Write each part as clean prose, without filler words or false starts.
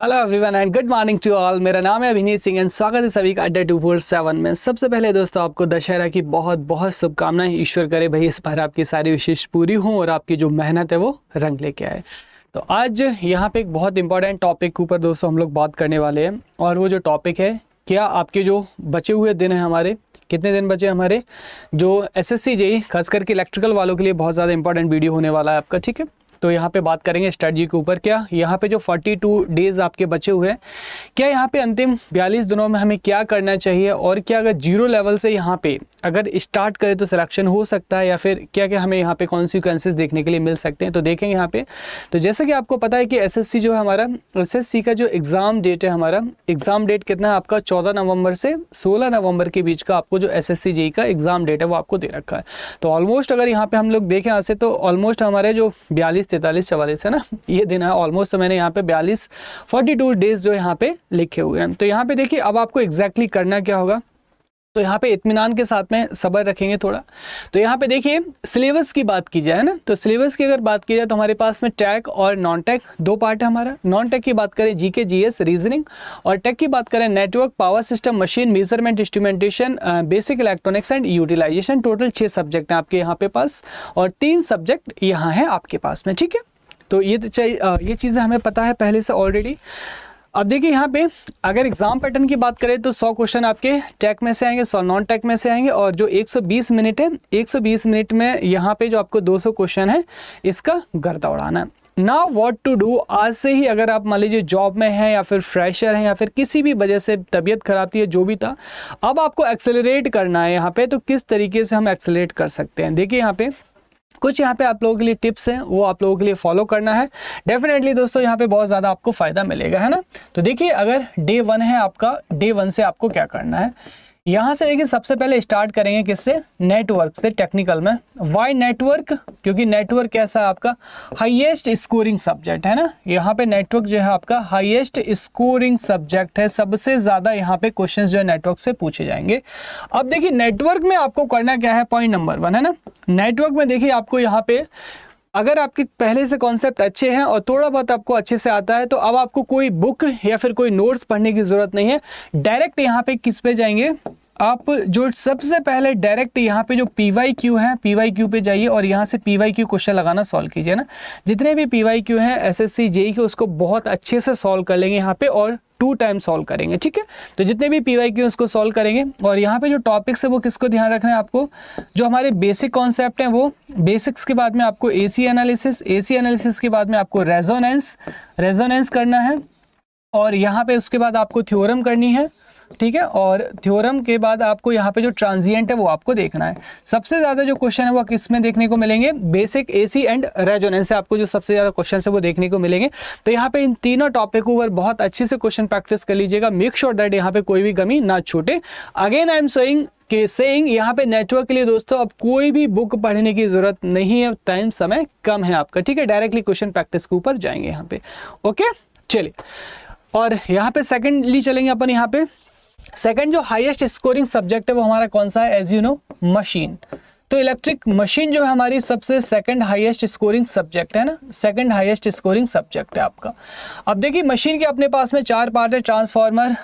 Hello everyone and good morning to all. मेरा नाम है अभिनीत सिंह एंड स्वागत है सभी का अड्डा 247 में। सबसे पहले दोस्तों आपको दशहरा की बहुत बहुत शुभकामनाएं। ईश्वर करे भाई इस बार आपकी सारी विशेष पूरी हों और आपकी जो मेहनत है वो रंग लेके आए। तो आज यहाँ पे एक बहुत इंपॉर्टेंट टॉपिक के ऊपर दोस्तों हम लोग बात करने वाले हैं और वो जो टॉपिक है, क्या आपके जो बचे हुए दिन हैं, हमारे कितने दिन बचे हमारे जो एसएससी जेईई खास करके इलेक्ट्रिकल वालों के लिए बहुत ज़्यादा इंपॉर्टेंट वीडियो होने वाला है आपका, ठीक है। तो यहाँ पे बात करेंगे स्ट्रेटजी के ऊपर। क्या यहाँ पे जो 42 डेज आपके बचे हुए हैं, क्या यहाँ पे अंतिम 42 दिनों में हमें क्या करना चाहिए और क्या अगर जीरो लेवल से यहाँ पे अगर स्टार्ट करें तो सिलेक्शन हो सकता है या फिर क्या क्या हमें यहाँ पे कॉन्सिक्वेंसेस देखने के लिए मिल सकते हैं, तो देखेंगे यहाँ पे। तो जैसे कि आपको पता है कि एसएससी जो है हमारा, एसएससी का जो एग्ज़ाम डेट है हमारा, एग्ज़ाम डेट कितना है आपका 14 नवंबर से 16 नवंबर के बीच का आपको जो एसएससी जेईई का एग्ज़ाम डेट है वो आपको दे रखा है। तो ऑलमोस्ट अगर यहाँ पे हम लोग देखें यहाँ से तो ऑलमोस्ट हमारे जो 42, 43, 44 है ना, ये दिन है ऑलमोस्ट। तो मैंने यहाँ पे 42 डेज जो यहाँ पे लिखे हुए हैं। तो यहाँ पे देखिए अब आपको एग्जैक्टली करना क्या होगा, तो यहाँ पे इत्मीनान के साथ में सब्र रखेंगे थोड़ा। तो यहाँ पे देखिए सिलेबस की बात की जाए ना, तो सिलेबस की अगर बात की जाए तो हमारे पास में टेक और नॉन टेक दो पार्ट है हमारा। नॉन टेक की बात करें जीके, जीएस, रीजनिंग, और टेक की बात करें network, power system, machine, measurement, instrumentation, basic electronics and utilisation. Total 6 subject हैं आपके यहाँ पे पास और 3 सब्जेक्ट यहाँ है आपके पास में, ठीक है। तो ये चीज़ें हमें पता है पहले से ऑलरेडी। अब देखिए यहाँ पे अगर एग्जाम पैटर्न की बात करें तो 100 क्वेश्चन आपके टेक में से आएंगे, 100 नॉन टेक में से आएंगे, और जो 120 मिनट है, 120 मिनट में यहाँ पे जो आपको 200 क्वेश्चन है इसका गर्दा उड़ाना है। नाउ व्हाट टू डू, आज से ही अगर आप मान लीजिए जॉब में हैं या फिर फ्रेशर हैं या फिर किसी भी वजह से तबीयत खराब थी, जो भी था, अब आपको एक्सेलरेट करना है यहाँ पे। तो किस तरीके से हम एक्सेलरेट कर सकते हैं, देखिए यहाँ पे कुछ यहाँ पे आप लोगों के लिए टिप्स हैं, वो आप लोगों के लिए फॉलो करना है। डेफिनेटली दोस्तों यहाँ पे बहुत ज़्यादा आपको फ़ायदा मिलेगा, है ना। तो देखिए अगर डे 1 है आपका, डे 1 से आपको क्या करना है, यहाँ से देखिए सबसे पहले स्टार्ट करेंगे किससे, नेटवर्क से, टेक्निकल में। वाई नेटवर्क, क्योंकि नेटवर्क कैसा है आपका हाईएस्ट स्कोरिंग सब्जेक्ट है ना। यहाँ पे नेटवर्क जो है आपका हाईएस्ट स्कोरिंग सब्जेक्ट है, सबसे ज़्यादा यहाँ पे क्वेश्चंस जो है नेटवर्क से पूछे जाएंगे। अब देखिए नेटवर्क में आपको करना क्या है, पॉइंट नंबर 1 है ना। नेटवर्क में देखिए आपको यहाँ पे अगर आपके पहले से कॉन्सेप्ट अच्छे हैं और थोड़ा बहुत आपको अच्छे से आता है तो अब आपको कोई बुक या फिर कोई नोट्स पढ़ने की ज़रूरत नहीं है। डायरेक्ट यहाँ पे किस पे जाएंगे आप, जो सबसे पहले डायरेक्ट यहाँ पे जो PYQ है, PYQ पे जाइए और यहाँ से PYQ क्वेश्चन लगाना सॉल्व कीजिए ना। जितने भी PYQ हैं एसएससी जेईई के उसको बहुत अच्छे से सॉल्व कर लेंगे यहाँ पे और 2 टाइम सॉल्व करेंगे, ठीक है। तो जितने भी PYQ उसको सॉल्व करेंगे और यहाँ पे जो टॉपिक्स है वो किसको ध्यान रखना है आपको, जो हमारे बेसिक कॉन्सेप्ट हैं वो बेसिक्स के बाद में आपको AC एनालिसिस, AC एनालिसिस के बाद में आपको रेजोनेंस करना है, और यहाँ पे उसके बाद आपको थ्योरम करनी है, ठीक है। और थ्योरम के बाद आपको यहाँ पे जो ट्रांजिएंट है वो आपको देखना है। सबसे ज़्यादा जो क्वेश्चन है वो किस में देखने को मिलेंगे, बेसिक, AC एंड रेजोनेंस से आपको जो सबसे ज़्यादा क्वेश्चन है वो देखने को मिलेंगे। तो यहाँ पे इन तीनों टॉपिक के ऊपर बहुत अच्छे से क्वेश्चन प्रैक्टिस कर लीजिएगा। मेक श्योर दैट यहाँ पे कोई भी कमी ना छूटे। अगेन आई एम सेइंग यहाँ पे नेटवर्क के लिए दोस्तों अब कोई भी बुक पढ़ने की जरूरत नहीं है, टाइम समय कम है आपका, ठीक है। डायरेक्टली क्वेश्चन प्रैक्टिस के ऊपर जाएंगे यहाँ पे, ओके। चलिए, और यहाँ पे सेकेंडली चलेंगे अपन। यहाँ पे सेकंड जो हाईएस्ट स्कोरिंग सब्जेक्ट है वो हमारा कौन सा है, एज यू नो, मशीन। तो इलेक्ट्रिक मशीन जो है हमारी सबसे सेकंड हाईएस्ट स्कोरिंग सब्जेक्ट है ना, सेकंड हाईएस्ट स्कोरिंग सब्जेक्ट है आपका। अब देखिए मशीन के अपने पास में 4 पार्ट है, ट्रांसफार्मर,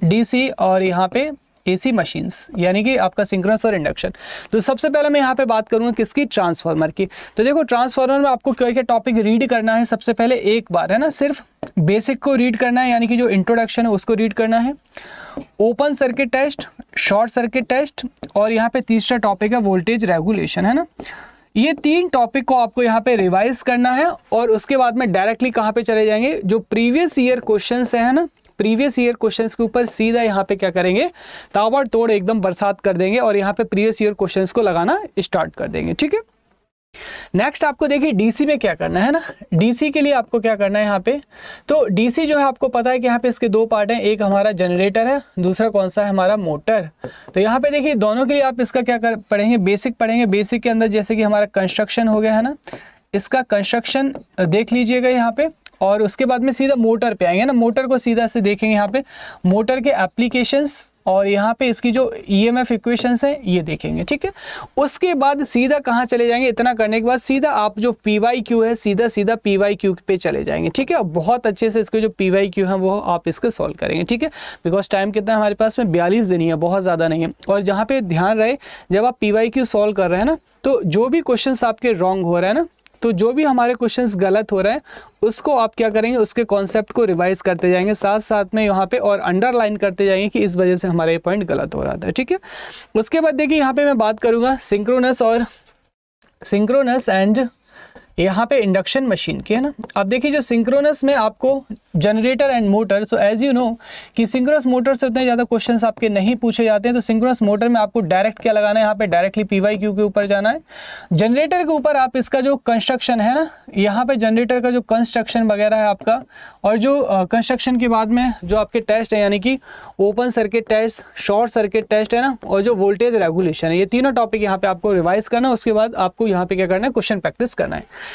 DC और यहाँ पे AC मशीन्स, यानी कि आपका सिंक्रोनस और इंडक्शन। तो सबसे पहले मैं यहाँ पे बात करूँगा किसकी, ट्रांसफार्मर की। तो देखो ट्रांसफार्मर में आपको क्या क्या टॉपिक रीड करना है, सबसे पहले एक बार है ना, सिर्फ बेसिक को रीड करना है, यानी कि जो इंट्रोडक्शन है उसको रीड करना है, open circuit test, short circuit test, और यहाँ पे तीसरा टॉपिक है वोल्टेज रेगुलेशन, है ना। ये 3 टॉपिक को आपको यहाँ पे रिवाइज करना है और उसके बाद में डायरेक्टली कहाँ पे चले जाएंगे, जो प्रीवियस ईयर क्वेश्चंस है ना, प्रीवियस ईयर क्वेश्चंस के ऊपर सीधा यहाँ पे क्या करेंगे, ताबड़तोड़ एकदम बरसात कर देंगे और यहाँ पे प्रीवियस ईयर क्वेश्चंस को लगाना स्टार्ट कर देंगे, ठीक है। नेक्स्ट आपको देखिए DC में क्या करना है ना। DC के लिए आपको क्या करना है यहाँ पे, तो DC जो है आपको पता है कि यहाँ पे इसके 2 पार्ट हैं, एक हमारा जनरेटर है, दूसरा कौन सा है हमारा मोटर। तो यहाँ पे देखिए दोनों के लिए आप इसका क्या पढ़ेंगे, बेसिक पढ़ेंगे। बेसिक के अंदर जैसे कि हमारा कंस्ट्रक्शन हो गया है ना, इसका कंस्ट्रक्शन देख लीजिएगा यहाँ पे, और उसके बाद में सीधा मोटर पे आएंगे ना। मोटर को सीधा से देखेंगे यहाँ पे, मोटर के एप्लीकेशंस, और यहाँ पे इसकी जो EMF इक्वेशंस है ये देखेंगे, ठीक है। उसके बाद सीधा कहाँ चले जाएंगे, इतना करने के बाद सीधा आप जो PYQ है सीधा PYQ पे चले जाएंगे, ठीक है। बहुत अच्छे से इसके जो PYQ है वो आप इसको सॉल्व करेंगे, ठीक है। बिकॉज टाइम कितना है हमारे पास में, 42 दिन ही है, बहुत ज़्यादा नहीं है। और जहाँ पे ध्यान रहे जब आप PYQ सॉल्व कर रहे हैं ना, तो जो भी क्वेश्चंस आपके रॉन्ग हो रहे हैं ना, तो जो भी हमारे क्वेश्चंस गलत हो रहे हैं उसको आप क्या करेंगे, उसके कॉन्सेप्ट को रिवाइज करते जाएंगे साथ साथ में यहाँ पे, और अंडरलाइन करते जाएंगे कि इस वजह से हमारा ये पॉइंट गलत हो रहा था, ठीक है। उसके बाद देखिए यहाँ पे मैं बात करूँगा सिंक्रोनस एंड यहाँ पे इंडक्शन मशीन की, है ना। अब देखिए जो सिंक्रोनस में आपको generator and motor, so as you know कि सिंक्रोनस मोटर से उतने ज़्यादा क्वेश्चंस आपके नहीं पूछे जाते हैं। तो सिंक्रोनस मोटर में आपको डायरेक्ट क्या लगाना है, यहाँ पे डायरेक्टली PYQ के ऊपर जाना है। जनरेटर के ऊपर आप इसका जो कंस्ट्रक्शन है ना, यहाँ पे जनरेटर का जो कंस्ट्रक्शन वगैरह है आपका, और जो कंस्ट्रक्शन के बाद में जो आपके टेस्ट है, यानी कि open circuit test, short circuit test है ना, और जो वोल्टेज रेगुलेशन है, ये तीनों टॉपिक यहाँ पे आपको रिवाइज करना है। उसके बाद आपको यहाँ पे क्या करना है, क्वेश्चन प्रैक्टिस करना है।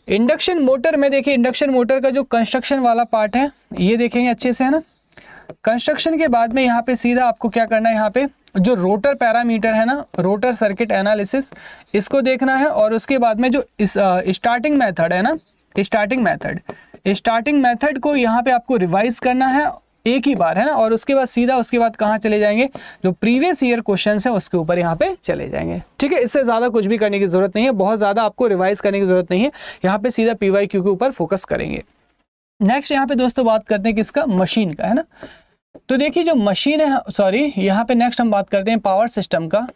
इंडक्शन मोटर में देखिए, इंडक्शन मोटर का जो कंस्ट्रक्शन वाला पार्ट है ये देखेंगे अच्छे से, है ना। कंस्ट्रक्शन के बाद में यहाँ पे सीधा आपको क्या करना है, यहाँ पे जो रोटर पैरामीटर है ना, रोटर सर्किट एनालिसिस, इसको देखना है। और उसके बाद में जो इस स्टार्टिंग मेथड है ना, स्टार्टिंग मेथड को यहाँ पे आपको रिवाइज करना है एक ही बार, है ना। और उसके बाद सीधा उसके बाद कहाँ चले जाएंगे, जो प्रीवियस ईयर क्वेश्चन है उसके ऊपर यहाँ पे चले जाएंगे, ठीक है। इससे ज़्यादा कुछ भी करने की ज़रूरत नहीं है, बहुत ज़्यादा आपको रिवाइज करने की ज़रूरत नहीं है, यहाँ पे सीधा PYQ के ऊपर फोकस करेंगे। नेक्स्ट यहाँ पे दोस्तों बात करते हैं किसका, मशीन का, है ना। तो देखिए जो मशीन है, सॉरी यहाँ पे नेक्स्ट हम बात करते हैं पावर सिस्टम का।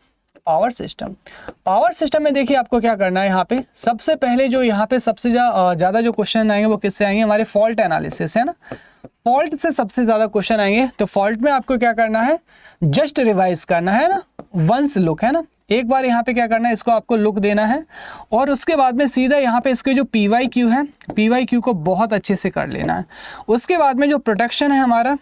पावर सिस्टम में देखिए आपको क्या करना है, यहाँ पे सबसे पहले जो यहाँ पे सबसे ज़्यादा जो क्वेश्चन आएंगे वो किससे आएंगे, हमारे फॉल्ट एनालिसिस, है ना। फॉल्ट से सबसे ज़्यादा क्वेश्चन आएंगे। तो फॉल्ट में आपको क्या करना है, जस्ट रिवाइज करना है ना, वंस लुक, है ना। एक बार यहाँ पे क्या करना है, इसको आपको लुक देना है। और उसके बाद में सीधा यहाँ पे इसके जो PYQ है, PYQ को बहुत अच्छे से कर लेना है। उसके बाद में जो प्रोटेक्शन है हमारा,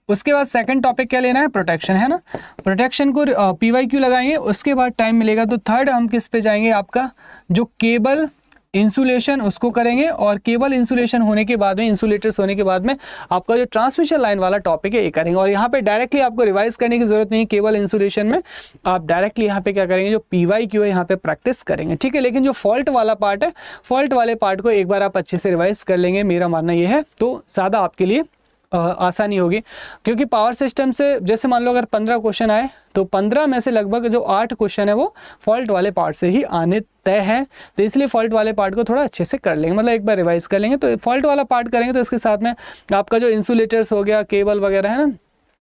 उसके बाद सेकंड टॉपिक क्या लेना है, प्रोटेक्शन, है ना। प्रोटेक्शन को PYQ लगाएंगे। उसके बाद टाइम मिलेगा तो थर्ड हम किस पे जाएंगे, आपका जो केबल इंसुलेशन उसको करेंगे। और केबल इंसुलेशन होने के बाद में, इंसुलेटर्स होने के बाद में आपका जो ट्रांसमिशन लाइन वाला टॉपिक है ये करेंगे। और यहाँ पे डायरेक्टली आपको रिवाइज करने की जरूरत नहीं है, केबल इंसुलेशन में आप डायरेक्टली यहाँ पे क्या करेंगे, जो PYQ है यहाँ पे प्रैक्टिस करेंगे, ठीक है। लेकिन जो फॉल्ट वाला पार्ट है, फॉल्ट वाले पार्ट को एक बार आप अच्छे से रिवाइज कर लेंगे, मेरा मानना ये है, तो ज़्यादा आपके लिए आसानी होगी। क्योंकि पावर सिस्टम से जैसे मान लो अगर 15 क्वेश्चन आए तो 15 में से लगभग जो 8 क्वेश्चन है वो फॉल्ट वाले पार्ट से ही आने तय है। तो इसलिए फॉल्ट वाले पार्ट को थोड़ा अच्छे से कर लेंगे, मतलब एक बार रिवाइज कर लेंगे। तो फॉल्ट वाला पार्ट करेंगे तो इसके साथ में आपका जो इंसुलेटर्स हो गया, केबल वगैरह, है ना,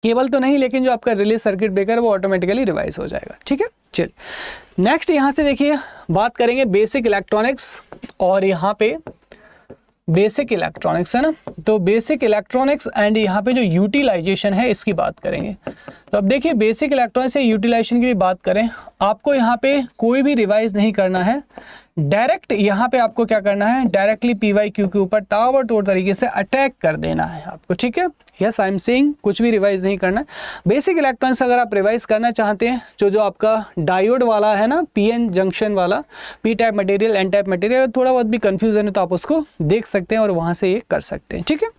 केबल तो नहीं लेकिन जो आपका रिले सर्किट ब्रेकर है वो ऑटोमेटिकली रिवाइज हो जाएगा, ठीक है। चलिए नेक्स्ट यहाँ से देखिए बात करेंगे बेसिक इलेक्ट्रॉनिक्स। और यहाँ पे बेसिक इलेक्ट्रॉनिक्स, है ना। तो बेसिक इलेक्ट्रॉनिक्स एंड यहाँ पे जो यूटिलाइजेशन है इसकी बात करेंगे। तो अब देखिए बेसिक इलेक्ट्रॉनिक्स से यूटिलाइजेशन की भी बात करें, आपको यहाँ पे कोई भी रिवाइज नहीं करना है, डायरेक्ट यहाँ पे आपको क्या करना है, डायरेक्टली PYQ के ऊपर ताबड़तोड़ तरीके से अटैक कर देना है आपको, ठीक है। यस, आई एम सेइंग कुछ भी रिवाइज नहीं करना है। बेसिक इलेक्ट्रॉनिक्स अगर आप रिवाइज करना चाहते हैं, जो आपका डायोड वाला है ना, PN जंक्शन वाला, P type material, N type material, थोड़ा बहुत भी कंफ्यूजन है तो आप उसको देख सकते हैं और वहां से ये कर सकते हैं, ठीक है।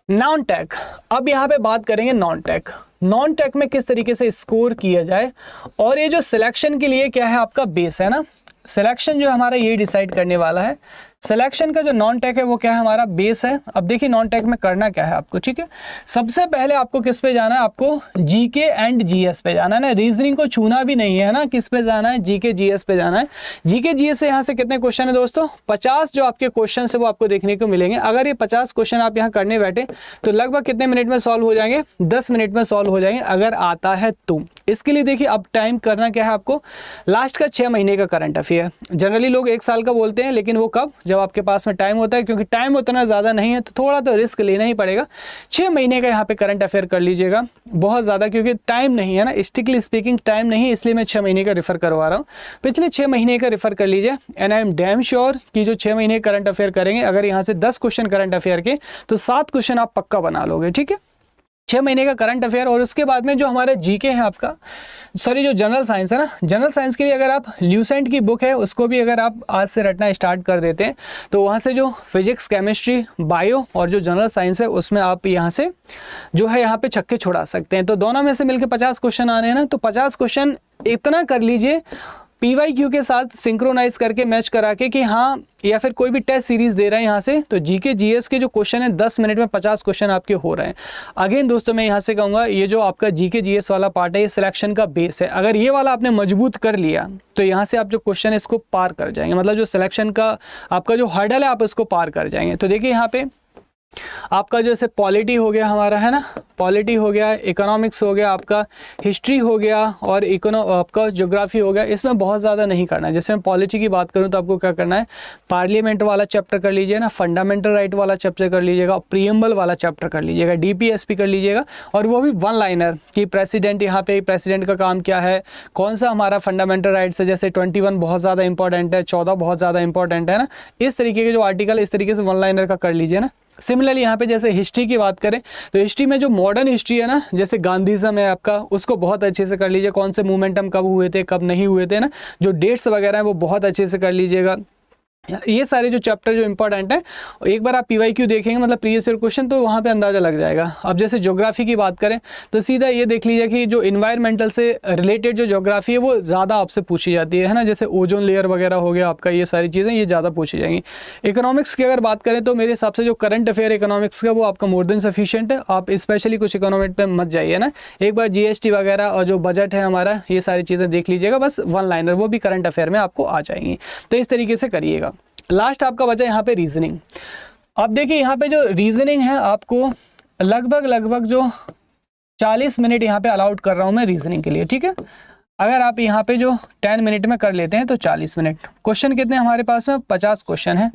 नॉन टेक, अब यहाँ पे बात करेंगे नॉन टेक। नॉन टेक में किस तरीके से स्कोर किया जाए, और ये जो सिलेक्शन के लिए क्या है आपका बेस, है ना। सिलेक्शन जो हमारा ये डिसाइड करने वाला है। सिलेक्शन का जो नॉन टेक है वो क्या है, हमारा बेस है। अब देखिए नॉन टेक में करना क्या है आपको, ठीक है। सबसे पहले आपको किस पे जाना है, आपको GK एंड GS पे जाना है ना, रीजनिंग को छूना भी नहीं है ना, किस पे जाना है, GK GS पे जाना है। GK GS से यहाँ से कितने क्वेश्चन है दोस्तों, 50 जो आपके क्वेश्चन है वो आपको देखने को मिलेंगे। अगर ये 50 क्वेश्चन आप यहाँ करने बैठे तो लगभग कितने मिनट में सॉल्व हो जाएंगे, 10 मिनट में सॉल्व हो जाएंगे अगर आता है तो। इसके लिए देखिए अब टाइम करना क्या है आपको, लास्ट का 6 महीने का करंट अफेयर। जनरली लोग 1 साल का बोलते हैं, लेकिन वो कब, जब आपके पास में टाइम होता है। क्योंकि टाइम उतना ज़्यादा नहीं है तो थोड़ा तो रिस्क लेना ही पड़ेगा। 6 महीने का यहाँ पे करंट अफेयर कर लीजिएगा, बहुत ज़्यादा, क्योंकि टाइम नहीं है ना, स्ट्रिक्टली स्पीकिंग टाइम नहीं है, इसलिए मैं 6 महीने का रेफर करवा रहा हूँ। पिछले 6 महीने का रेफर कर लीजिए and I am damn sure कि जो 6 महीने करंट अफेयर करेंगे, अगर यहाँ से 10 क्वेश्चन करंट अफेयर के तो 7 क्वेश्चन आप पक्का बना लोगे, ठीक है। 6 महीने का करंट अफेयर, और उसके बाद में जो हमारा जीके है आपका, सॉरी जो जनरल साइंस है ना, जनरल साइंस के लिए अगर आप ल्यूसेंट की बुक है उसको भी अगर आप आज से रटना स्टार्ट कर देते हैं तो वहाँ से जो फिजिक्स, केमिस्ट्री, बायो और जो जनरल साइंस है उसमें आप यहाँ से जो है यहाँ पे छक्के छुड़ा सकते हैं। तो दोनों में से मिलकर 50 क्वेश्चन आने हैं ना, तो 50 क्वेश्चन इतना कर लीजिए PYQ के साथ सिंक्रोनाइज करके मैच करा के कि हाँ, या फिर कोई भी टेस्ट सीरीज दे रहे हैं यहाँ से, तो जीके जीएस के जो क्वेश्चन है 10 मिनट में 50 क्वेश्चन आपके हो रहे हैं। अगेन दोस्तों मैं यहाँ से कहूँगा ये जो आपका जीके जीएस वाला पार्ट है ये सिलेक्शन का बेस है। अगर ये वाला आपने मजबूत कर लिया तो यहाँ से आप जो क्वेश्चन है इसको पार कर जाएंगे, मतलब जो सिलेक्शन का आपका जो हर्डल है आप इसको पार कर जाएंगे। तो देखिए यहाँ पे आपका जैसे पॉलिटी हो गया हमारा, है ना, पॉलिटी हो गया, इकोनॉमिक्स हो गया, आपका हिस्ट्री हो गया और आपका ज्योग्राफी हो गया। इसमें बहुत ज़्यादा नहीं करना है। जैसे मैं पॉलिटी की बात करूं तो आपको क्या करना है, पार्लियामेंट वाला चैप्टर कर लीजिए ना, फंडामेंटल राइट वाला चैप्टर कर लीजिएगा, प्रीएम्बल वाला चैप्टर कर लीजिएगा, DPSP कर लीजिएगा, और वो भी 1 लाइनर कि प्रेसिडेंट, यहाँ पे प्रेसिडेंट का काम क्या है, कौन सा हमारा फंडामेंटल राइट्स है, जैसे 21 बहुत ज़्यादा इंपॉर्टेंट है, 14 बहुत ज़्यादा इंपॉर्टेंट है ना, इस तरीके के जो आर्टिकल इस तरीके से 1 लाइनर का कर लीजिए ना। सिमिलरली यहाँ पे जैसे हिस्ट्री की बात करें तो हिस्ट्री में जो मॉडर्न हिस्ट्री है ना, जैसे गांधीज़म है आपका, उसको बहुत अच्छे से कर लीजिए, कौन से मूवमेंटम कब हुए थे कब नहीं हुए थे ना, जो डेट्स वगैरह है वो बहुत अच्छे से कर लीजिएगा। ये सारे जो चैप्टर जो इंपॉर्टेंट है एक बार आप PYQ देखेंगे, मतलब प्रीवियस ईयर क्वेश्चन, तो वहाँ पे अंदाज़ा लग जाएगा। अब जैसे ज्योग्राफी की बात करें तो सीधा ये देख लीजिए कि जो इन्वायरमेंटल से रिलेटेड जो ज्योग्राफी है वो ज़्यादा आपसे पूछी जाती है ना, जैसे ओजोन लेयर वगैरह हो गया आपका, ये सारी चीज़ें ये ज़्यादा पूछी जाएंगी। इकोनॉमिक्स की अगर बात करें तो मेरे हिसाब से जो करंट अफेयर इकोनॉमिक्स का वो आपका मोर देन सफिशिएंट है। आप स्पेशली कुछ इकोनॉमिक पे मत जाइए ना, एक बार GST वगैरह और जो बजट है हमारा ये सारी चीज़ें देख लीजिएगा, बस 1 लाइनर वो भी करंट अफेयर में आपको आ जाएंगी। तो इस तरीके से करिएगा। लास्ट आपका बचा यहाँ पे रीजनिंग। अब देखिए यहाँ पे जो रीजनिंग है आपको लगभग जो 40 मिनट यहाँ पे अलाउड कर रहा हूँ मैं रीजनिंग के लिए, ठीक है। अगर आप यहाँ पे जो 10 मिनट में कर लेते हैं तो 40 मिनट। क्वेश्चन कितने हमारे पास में, 50 क्वेश्चन है।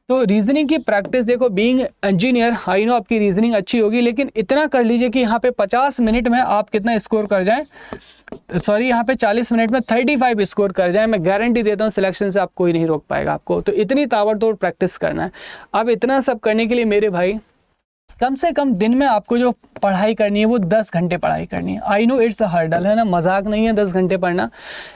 तो रीजनिंग की प्रैक्टिस देखो, बीइंग इंजीनियर आई नो आपकी रीजनिंग अच्छी होगी, लेकिन इतना कर लीजिए कि यहाँ पे 50 मिनट में आप कितना स्कोर कर जाएं, सॉरी यहाँ पे 40 मिनट में 35 स्कोर कर जाए। मैं गारंटी देता हूँ सिलेक्शन से आप कोई नहीं रोक पाएगा आपको। तो इतनी ताबड़तोड़ प्रैक्टिस करना है। अब इतना सब करने के लिए मेरे भाई कम से कम दिन में आपको जो पढ़ाई करनी है वो 10 घंटे पढ़ाई करनी है। I know it's a hurdle, है ना, मजाक नहीं है 10 घंटे पढ़ना,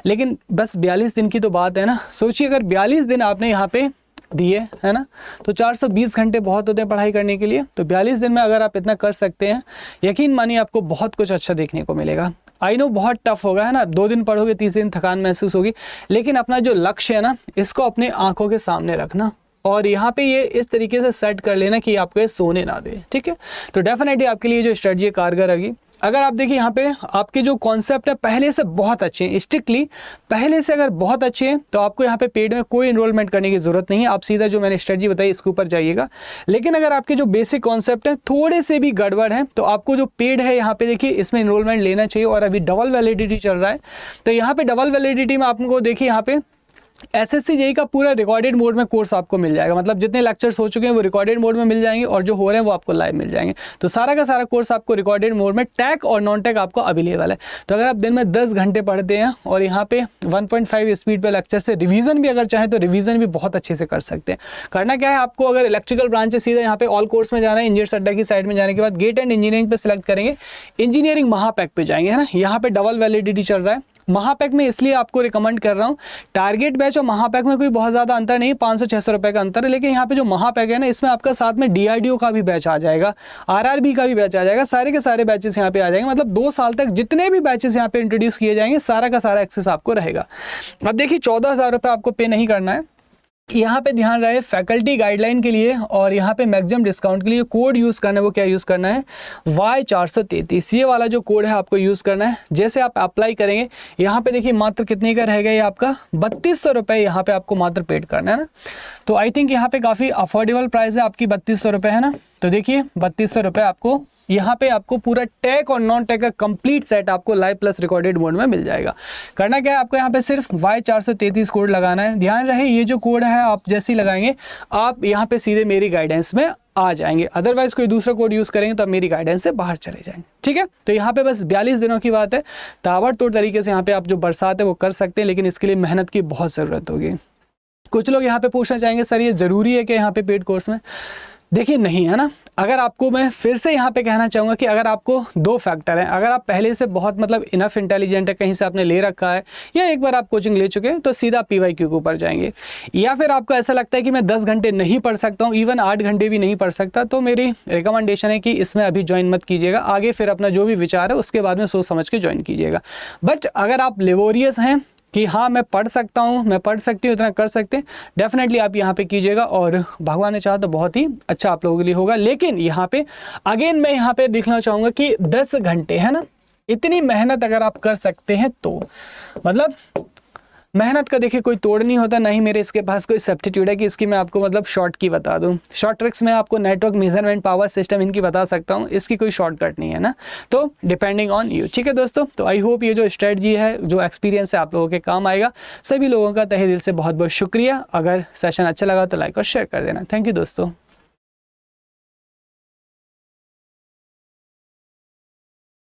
लेकिन बस 42 दिन की तो बात है ना। सोचिए अगर 42 दिन आपने यहाँ पे दिए, है ना, तो 420 घंटे बहुत होते हैं पढ़ाई करने के लिए। तो 42 दिन में अगर आप इतना कर सकते हैं, यकीन मानिए आपको बहुत कुछ अच्छा देखने को मिलेगा। आई नो बहुत टफ होगा, है ना, 2 दिन पढ़ोगे, 3 दिन थकान महसूस होगी, लेकिन अपना जो लक्ष्य है ना इसको अपने आंखों के सामने रखना और यहाँ पे ये इस तरीके से सेट कर लेना कि आपको ये सोने ना दे, ठीक है। तो डेफिनेटली आपके लिए जो स्ट्रेटजी कारगर रहेगी। अगर आप देखिए यहाँ पे आपके जो कॉन्सेप्ट है पहले से बहुत अच्छे हैं, स्ट्रिक्टली पहले से अगर बहुत अच्छे हैं तो आपको यहाँ पे पेड में कोई इनरोलमेंट करने की जरूरत नहीं है। आप सीधा जो मैंने स्ट्रेटजी बताई इसके ऊपर जाइएगा। लेकिन अगर आपके जो बेसिक कॉन्सेप्ट है थोड़े से भी गड़बड़ है तो आपको जो पेड है यहाँ पे देखिए इसमें इनरोलमेंट लेना चाहिए। और अभी डबल वैलिडिटी चल रहा है, तो यहाँ पे डबल वैलिडिटी में आपको देखिए यहाँ पे SSC JEE का पूरा रिकॉर्डेड मोड में कोर्स आपको मिल जाएगा। मतलब जितने लेक्चर्स हो चुके हैं वो रिकॉर्डेड मोड में मिल जाएंगे और जो हो रहे हैं वो आपको लाइव मिल जाएंगे। तो सारा का सारा कोर्स आपको रिकॉर्डेड मोड में टैग और नॉन टैग आपको अवेलेबल है। तो अगर आप दिन में 10 घंटे पढ़ते हैं और यहाँ पे 1.5 स्पीड पे लेक्चर से रिवीजन भी अगर चाहें तो रिवीजन भी बहुत अच्छे से कर सकते हैं। करना क्या है आपको, अगर इलेक्ट्रिकल ब्रांच है सीधा यहाँ पे ऑल कोर्स में जाना है, इंजीनियर अड्डा की साइड में जाने के बाद गेट एंड इंजीनियरिंग पे सिलेक्ट करेंगे, इंजीनियरिंग महापैक पे जाएंगे, है ना। यहाँ पे डबल वैलिडिटी चल रहा है। महापैक में इसलिए आपको रिकमेंड कर रहा हूँ, टारगेट बैच और महापैक में कोई बहुत ज़्यादा अंतर नहीं, 500-600 रुपये का अंतर है। लेकिन यहाँ पे जो महापैक है ना इसमें आपका साथ में DRDO का भी बैच आ जाएगा, RRB का भी बैच आ जाएगा, सारे के सारे बैचेस यहाँ पे आ जाएंगे। मतलब 2 साल तक जितने भी बैचेस यहाँ पे इंट्रोड्यूस किए जाएंगे सारा का सारा एक्सेस आपको रहेगा। अब देखिए 14,000 रुपये आपको पे नहीं करना है। यहाँ पे ध्यान रहे फैकल्टी गाइडलाइन के लिए और यहाँ पे मैक्सिमम डिस्काउंट के लिए कोड यूज़ करना है, वो क्या यूज़ करना है, Y433 ये वाला जो कोड है आपको यूज़ करना है। जैसे आप अप्लाई करेंगे यहाँ पे देखिए मात्र कितने का रहेगा, ये आपका 3200 रुपये यहाँ पे आपको मात्र पेड करना है ना। तो आई थिंक यहाँ पे काफ़ी अफोर्डेबल प्राइस है आपकी, 3200 रुपये है ना। तो देखिए 3200 रुपये आपको यहाँ पे आपको पूरा टैग और नॉन टैग का कंप्लीट सेट आपको लाइव प्लस रिकॉर्डेड मोड में मिल जाएगा। करना क्या है आपको यहाँ पे सिर्फ Y433 कोड लगाना है। ध्यान रहे ये जो कोड है आप जैसे ही लगाएंगे आप यहाँ पे सीधे मेरी गाइडेंस में आ जाएंगे, अदरवाइज कोई दूसरा कोड यूज़ करेंगे तो आप मेरी गाइडेंस से बाहर चले जाएंगे, ठीक है। तो यहाँ पे बस 42 दिनों की बात है, ताबड़तोड़ तरीके से यहाँ पे आप जो बरसात है वो कर सकते हैं, लेकिन इसके लिए मेहनत की बहुत ज़रूरत होगी। कुछ लोग यहाँ पे पूछना चाहेंगे सर ये ज़रूरी है कि यहाँ पे पेड कोर्स में, देखिए नहीं, है ना। अगर आपको मैं फिर से यहाँ पे कहना चाहूँगा कि अगर आपको 2 फैक्टर हैं, अगर आप पहले से बहुत मतलब इनफ इंटेलिजेंट है, कहीं से आपने ले रखा है या एक बार आप कोचिंग ले चुके हैं, तो सीधा PYQ के ऊपर जाएंगे। या फिर आपको ऐसा लगता है कि मैं 10 घंटे नहीं पढ़ सकता हूँ, इवन 8 घंटे भी नहीं पढ़ सकता, तो मेरी रिकमेंडेशन है कि इसमें अभी ज्वाइन मत कीजिएगा। आगे फिर अपना जो भी विचार है उसके बाद में सोच समझ के ज्वाइन कीजिएगा। बट अगर आप लेबोरियस हैं कि हाँ मैं पढ़ सकता हूँ, मैं पढ़ सकती हूँ, इतना कर सकते हैं, डेफिनेटली आप यहाँ पे कीजिएगा और भगवान ने चाहा तो बहुत ही अच्छा आप लोगों के लिए होगा। लेकिन यहाँ पे अगेन मैं यहाँ पे दिखना चाहूँगा कि 10 घंटे है ना, इतनी मेहनत अगर आप कर सकते हैं तो मतलब मेहनत का देखिए कोई तोड़ नहीं होता, नहीं मेरे इसके पास कोई सब्स्टिट्यूट है कि इसकी मैं आपको मतलब शॉर्ट की बता दूं। शॉर्ट ट्रिक्स में आपको नेटवर्क मेजरमेंट, पावर सिस्टम इनकी बता सकता हूं, इसकी कोई शॉर्टकट नहीं है ना, तो डिपेंडिंग ऑन यू। ठीक है दोस्तों, तो आई होप ये जो स्ट्रेटजी है, जो एक्सपीरियंस है, आप लोगों के काम आएगा। सभी लोगों का तहे दिल से बहुत बहुत शुक्रिया। अगर सेशन अच्छा लगा तो लाइक और शेयर कर देना। थैंक यू दोस्तों।